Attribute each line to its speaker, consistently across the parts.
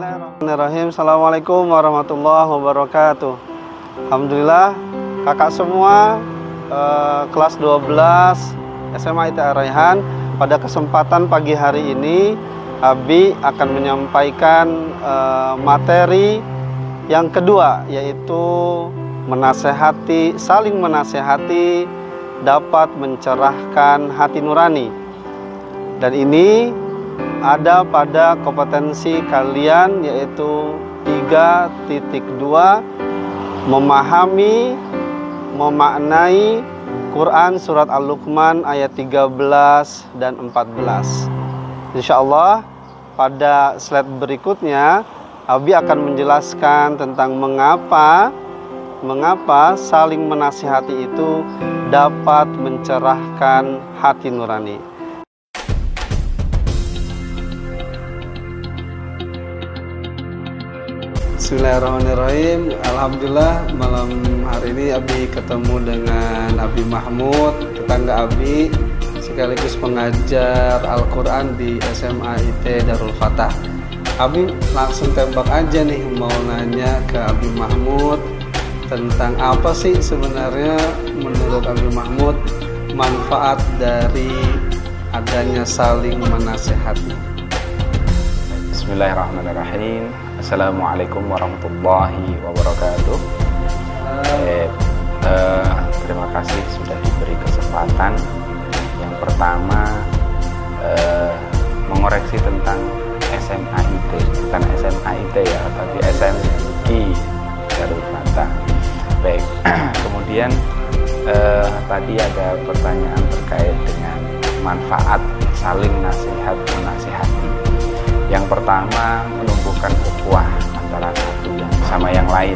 Speaker 1: Bismillahirrahmanirrahim. Assalamualaikum warahmatullahi wabarakatuh. Alhamdulillah, kakak semua kelas 12 SMA IT Ar-Rayhan, pada kesempatan pagi hari ini Abi akan menyampaikan materi yang kedua, yaitu saling menasehati dapat mencerahkan hati nurani. Dan ini ada pada kompetensi kalian, yaitu 3.2, memahami, memaknai Quran surat Al-Luqman ayat 13 dan 14. Insya Allah pada slide berikutnya Abi akan menjelaskan tentang mengapa saling menasihati itu dapat mencerahkan hati nurani. Bismillahirrahmanirrahim. Alhamdulillah, malam hari ini Abi ketemu dengan Abi Mahmud, tetangga Abi, sekaligus pengajar Al-Quran di SMA IT Darul Fatah. Abi langsung tembak aja nih, mau nanya ke Abi Mahmud tentang apa sih sebenarnya menurut Abi Mahmud manfaat dari adanya saling menasehati.
Speaker 2: Bismillahirrahmanirrahim. Assalamualaikum warahmatullahi wabarakatuh. Terima kasih sudah diberi kesempatan. Yang pertama, mengoreksi tentang SMA IT, bukan SMA IT ya, tapi SMI Darul Fatah. Baik. Kemudian tadi ada pertanyaan terkait dengan manfaat saling nasihat menasihati. Yang pertama, menumbuhkan ukhuwah antara satu yang sama yang lain.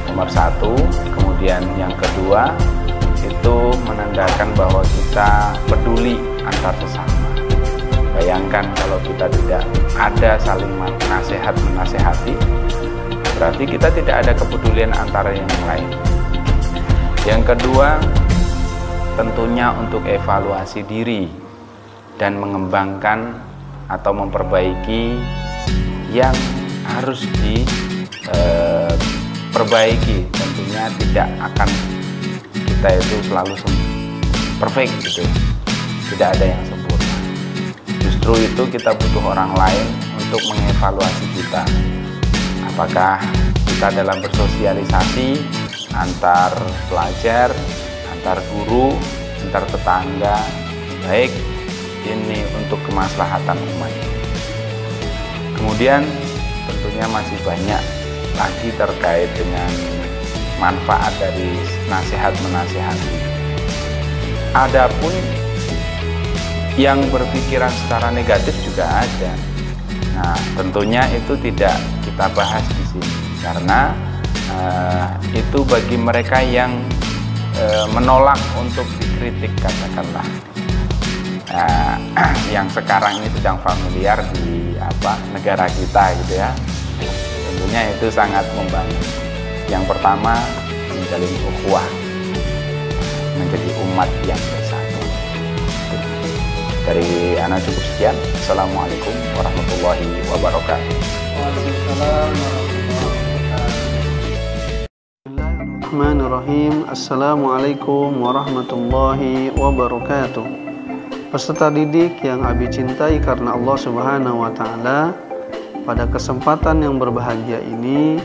Speaker 2: Nomor satu. Kemudian yang kedua, itu menandakan bahwa kita peduli antar sesama. Bayangkan kalau kita tidak ada saling nasihat menasehati, berarti kita tidak ada kepedulian antara yang lain. Yang kedua, tentunya untuk evaluasi diri dan mengembangkan atau memperbaiki yang harus diperbaiki. Tentunya tidak akan kita itu selalu perfect gitu, tidak ada yang sempurna. Justru itu kita butuh orang lain untuk mengevaluasi kita. Apakah kita dalam bersosialisasi antar pelajar, antar guru, antar tetangga, baik ini untuk kemaslahatan umat. Kemudian tentunya masih banyak lagi terkait dengan manfaat dari nasihat menasihati. Adapun yang berpikiran secara negatif juga ada. Nah, tentunya itu tidak kita bahas di sini karena itu bagi mereka yang menolak untuk dikritik, katakanlah. Yang sekarang ini sedang familiar di negara kita gitu ya. Tentunya itu sangat membantu. Yang pertama, menjalin ukhuwah, menjadi umat yang bersatu. Dari anak cukup sekian. Assalamualaikum warahmatullahi wabarakatuh.
Speaker 1: Waalaikumsalam warahmatullahi wabarakatuh. Bismillahirrahmanirrahim. Assalamualaikum warahmatullahi wabarakatuh. Peserta didik yang Abi cintai karena Allah Subhanahu wa Ta'ala, pada kesempatan yang berbahagia ini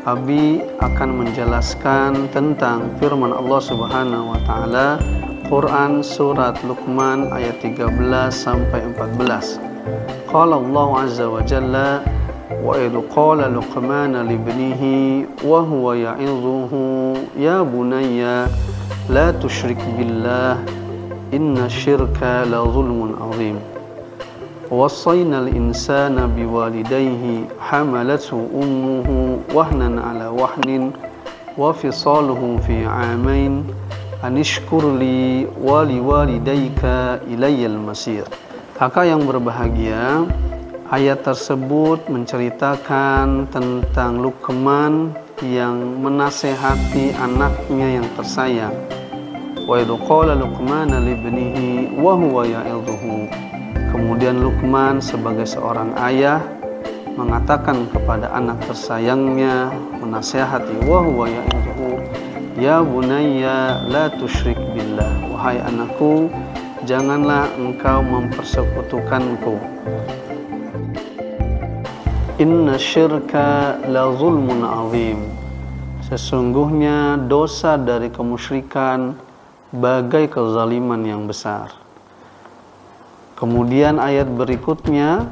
Speaker 1: Abi akan menjelaskan tentang firman Allah Subhanahu wa Ta'ala, Quran surat Luqman ayat 13 sampai 14. Qala Allah azza wa jalla, wa idh qala Luqman li ibnihi wa huwa ya'idhuhu ya bunayya la tusyrik billah inna syirka la zulmun azim. Wassayna al-insana biwalidayhi hamalathu ummuhu wahnan ala wahnin wa fisaluhu fi 'amain anishkur li wa liwalidayka ilayyal masir. Kakak yang berbahagia, ayat tersebut menceritakan tentang Luqman yang menasehati anaknya yang tersayang. Wa idh qala Luqman li ibnihi wa huwa ya'idhuhu. Kemudian Luqman sebagai seorang ayah mengatakan kepada anak tersayangnya, menasihati, wa huwa ya'iduhu ya bunayya la tusyrik billah, wahai anakku, janganlah engkau mempersekutukanku. Inna syirka la zulmun azim, sesungguhnya dosa dari kemusyrikan bagai kezaliman yang besar. Kemudian ayat berikutnya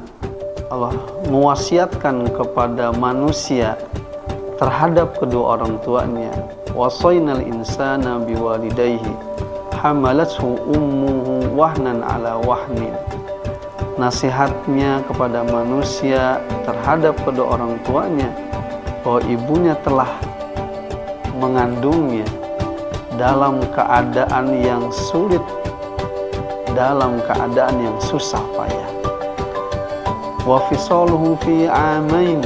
Speaker 1: Allah mewasiatkan kepada manusia terhadap kedua orang tuanya. Wasainal insana biwalidayhi hamalathu ummuhu wahnan ala wahnin. Nasihatnya kepada manusia terhadap kedua orang tuanya bahwa ibunya telah mengandungnya dalam keadaan yang sulit, dalam keadaan yang susah payah. Wa fisaluhu fi amain,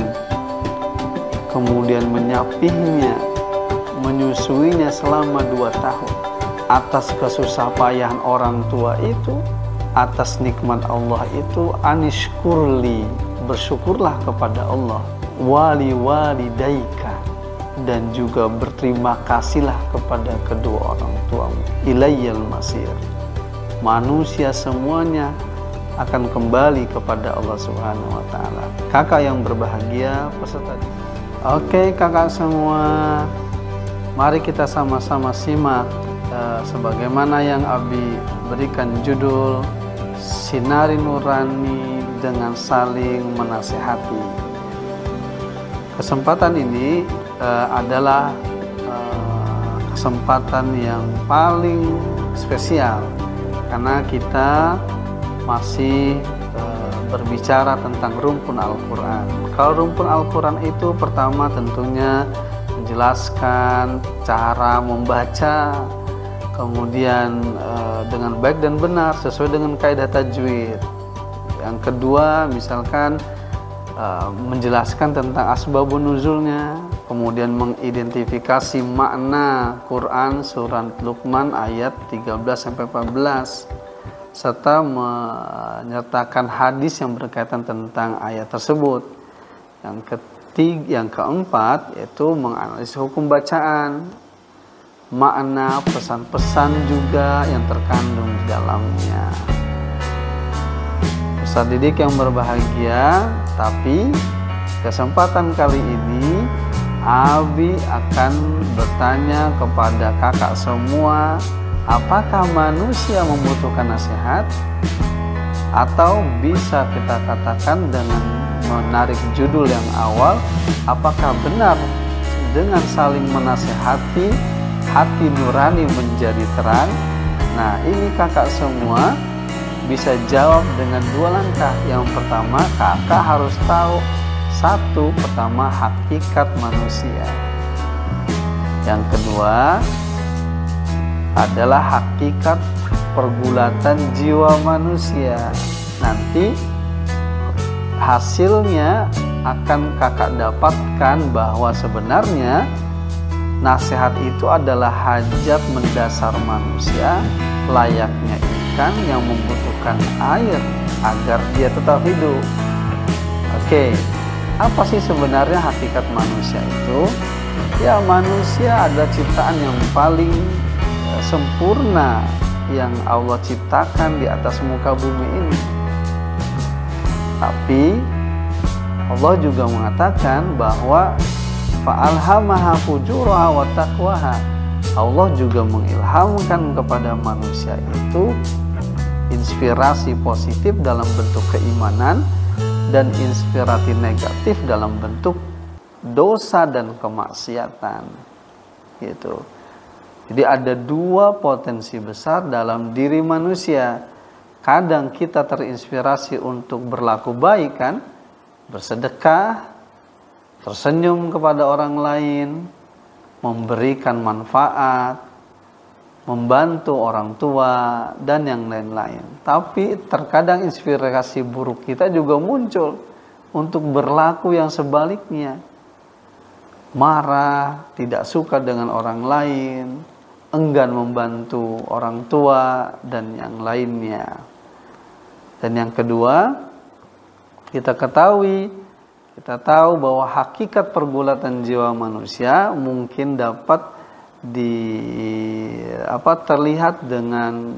Speaker 1: kemudian menyapihnya, menyusuinya selama 2 tahun. Atas kesusah payahan orang tua itu, atas nikmat Allah itu, anishkurli, bersyukurlah kepada Allah, wali walidaika, dan juga berterima kasihlah kepada kedua orang tuamu. Ilayyal masir, manusia semuanya akan kembali kepada Allah Subhanahu wa Ta'ala. Kakak yang berbahagia, peserta. Oke, kakak semua, mari kita sama-sama simak sebagaimana yang Abi berikan judul Sinari Nurani dengan Saling Menasehati. Kesempatan ini adalah kesempatan yang paling spesial karena kita masih berbicara tentang rumpun Al-Quran. Kalau rumpun Al-Quran itu pertama tentunya menjelaskan cara membaca, kemudian dengan baik dan benar sesuai dengan kaidah tajwid. Yang kedua misalkan menjelaskan tentang asbabun nuzulnya, kemudian mengidentifikasi makna Quran surat Luqman ayat 13-14, serta menyertakan hadis yang berkaitan tentang ayat tersebut. Yang keempat yaitu menganalisis hukum bacaan, makna pesan-pesan juga yang terkandung di dalamnya. Peserta didik yang berbahagia, tapi kesempatan kali ini Abi akan bertanya kepada kakak semua, apakah manusia membutuhkan nasihat? Atau bisa kita katakan dengan menarik judul yang awal, apakah benar dengan saling menasehati hati nurani menjadi terang? Nah, ini kakak semua bisa jawab dengan 2 langkah. Yang pertama, kakak harus tahu pertama hakikat manusia. Yang kedua adalah hakikat pergulatan jiwa manusia. Nanti hasilnya akan kakak dapatkan bahwa sebenarnya nasihat itu adalah hajat mendasar manusia, layaknya ikan yang membutuhkan air agar dia tetap hidup. Oke, apa sih sebenarnya hakikat manusia itu? Ya, manusia adalah ciptaan yang paling sempurna yang Allah ciptakan di atas muka bumi ini. Tapi Allah juga mengatakan bahwa fa'alhamaha fujuraha wa taqwaha. Allah juga mengilhamkan kepada manusia itu inspirasi positif dalam bentuk keimanan dan inspirasi negatif dalam bentuk dosa dan kemaksiatan. Gitu. Jadi ada 2 potensi besar dalam diri manusia. Kadang kita terinspirasi untuk berlaku baik kan, bersedekah, tersenyum kepada orang lain, memberikan manfaat, membantu orang tua, dan yang lain-lain. Tapi terkadang inspirasi buruk kita juga muncul untuk berlaku yang sebaliknya. Marah, tidak suka dengan orang lain, enggan membantu orang tua, dan yang lainnya. Dan yang kedua, kita ketahui Kita tahu bahwa hakikat pergulatan jiwa manusia mungkin dapat terlihat dengan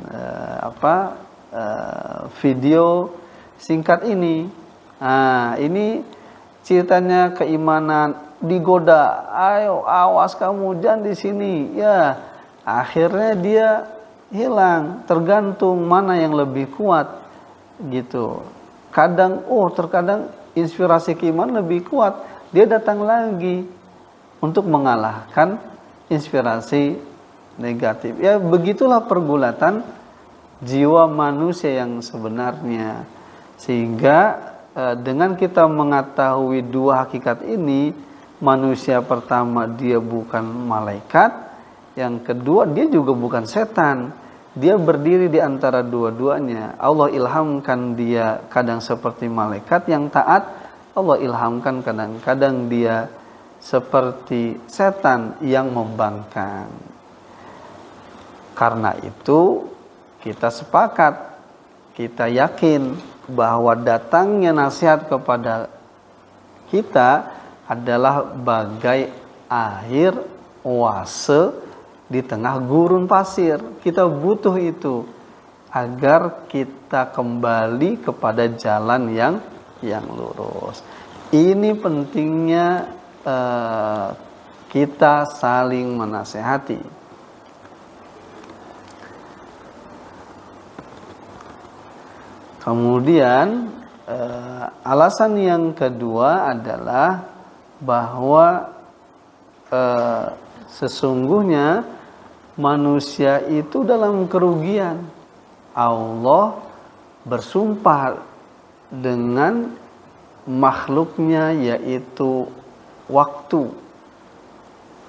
Speaker 1: video singkat ini. Nah, ini ceritanya keimanan digoda, ayo awas kamu jangan di sini. Ya, akhirnya dia hilang, tergantung mana yang lebih kuat gitu. Terkadang inspirasi keimanan lebih kuat, dia datang lagi untuk mengalahkan inspirasi negatif. Ya, begitulah pergulatan jiwa manusia yang sebenarnya. Sehingga dengan kita mengetahui dua hakikat ini, manusia pertama dia bukan malaikat, yang kedua dia juga bukan setan. Dia berdiri di antara dua-duanya. Allah ilhamkan dia kadang seperti malaikat yang taat, Allah ilhamkan kadang-kadang dia seperti setan yang membangkang. Karena itu kita sepakat, kita yakin bahwa datangnya nasihat kepada kita adalah bagai air oase di tengah gurun pasir. Kita butuh itu agar kita kembali kepada jalan yang lurus. Ini pentingnya kita saling menasehati. Kemudian alasan yang kedua adalah bahwa sesungguhnya manusia itu dalam kerugian. Allah bersumpah dengan makhluknya, yaitu waktu.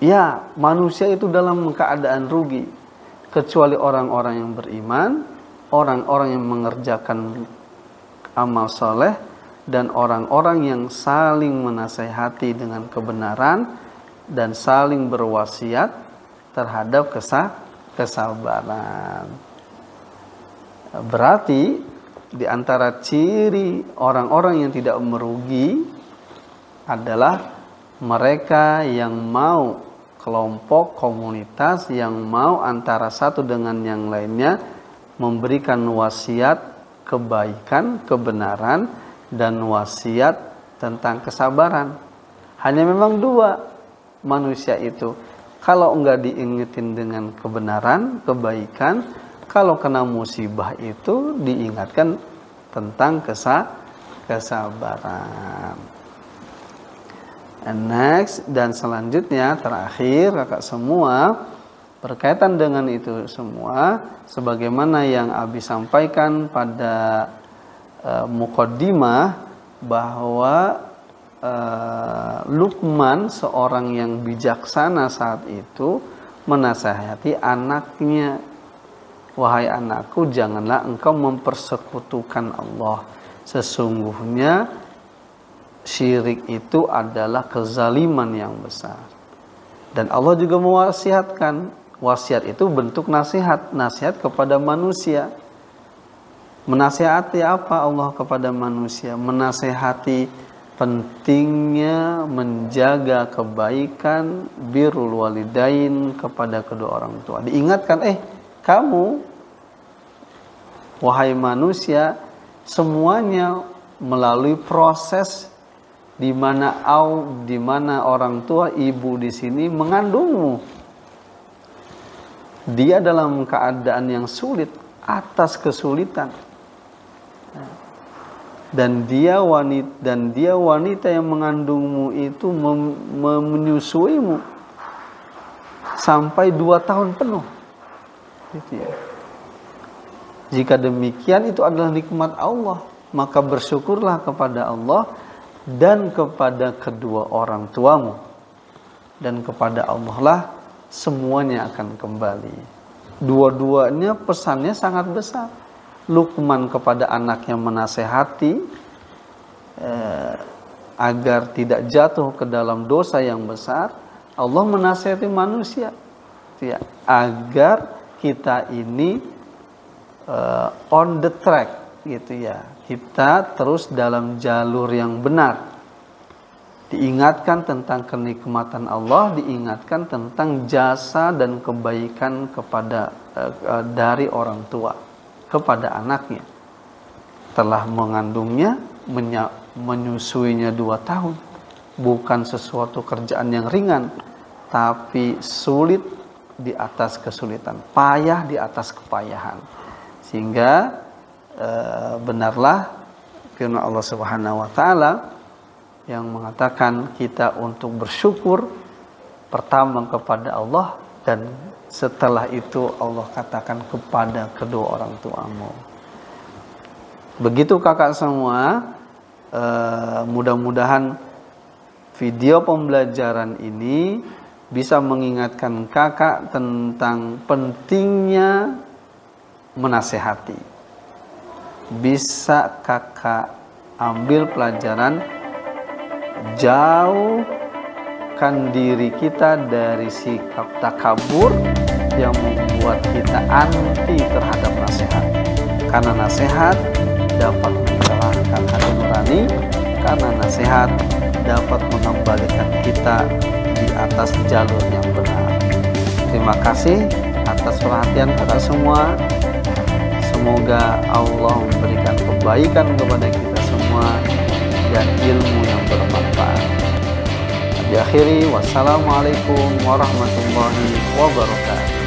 Speaker 1: Ya, manusia itu dalam keadaan rugi, kecuali orang-orang yang beriman, orang-orang yang mengerjakan amal soleh, dan orang-orang yang saling menasehati dengan kebenaran dan saling berwasiat terhadap kesabaran. Berarti di antara ciri orang-orang yang tidak merugi adalah mereka yang mau, kelompok komunitas yang mau antara satu dengan yang lainnya memberikan wasiat kebaikan, kebenaran, dan wasiat tentang kesabaran. Hanya memang dua manusia itu. Kalau enggak diingetin dengan kebenaran, kebaikan, kalau kena musibah itu diingatkan tentang kesabaran. And next, dan selanjutnya terakhir kakak semua, berkaitan dengan itu semua, sebagaimana yang Abi sampaikan pada muqaddimah, bahwa Luqman, seorang yang bijaksana saat itu, menasihati anaknya, wahai anakku, janganlah engkau mempersekutukan Allah. Sesungguhnya syirik itu adalah kezaliman yang besar. Dan Allah juga mewasiatkan, wasiat itu bentuk nasihat, nasihat kepada manusia. Menasihati apa Allah kepada manusia? Menasihati pentingnya menjaga kebaikan, birrul walidain, kepada kedua orang tua. Diingatkan, kamu wahai manusia, semuanya melalui proses di mana orang tua, ibu di sini mengandungmu. Dia dalam keadaan yang sulit, atas kesulitan. Dan dia wanita yang mengandungmu itu menyusuimu sampai 2 tahun penuh. Gitu ya. Jika demikian, itu adalah nikmat Allah, maka bersyukurlah kepada Allah dan kepada kedua orang tuamu, dan kepada Allah lah semuanya akan kembali. Dua-duanya pesannya sangat besar. Luqman kepada anaknya menasehati agar tidak jatuh ke dalam dosa yang besar. Allah menasehati manusia ya, agar kita ini on the track gitu ya, kita terus dalam jalur yang benar. diingatkan tentang kenikmatan Allah, diingatkan tentang jasa dan kebaikan kepada dari orang tua kepada anaknya. Telah mengandungnya, menyusuinya 2 tahun. Bukan sesuatu kerjaan yang ringan, tapi sulit di atas kesulitan, payah di atas kepayahan. Sehingga benarlah firman Allah Subhanahu wa taala yang mengatakan kita untuk bersyukur pertama kepada Allah, dan setelah itu Allah katakan kepada kedua orang tuamu. Begitu kakak semua, mudah-mudahan video pembelajaran ini bisa mengingatkan kakak tentang pentingnya menasehati. Bisa kakak ambil pelajaran, jauhkan diri kita dari sikap takabur yang membuat kita anti terhadap nasihat. Karena nasihat dapat mencerahkan hati nurani, karena nasihat dapat mengembalikan kita di atas jalur yang benar. Terima kasih atas perhatian kita semua. Semoga Allah memberikan kebaikan kepada kita semua dan ilmu yang bermanfaat. Di akhiri, wassalamualaikum warahmatullahi wabarakatuh.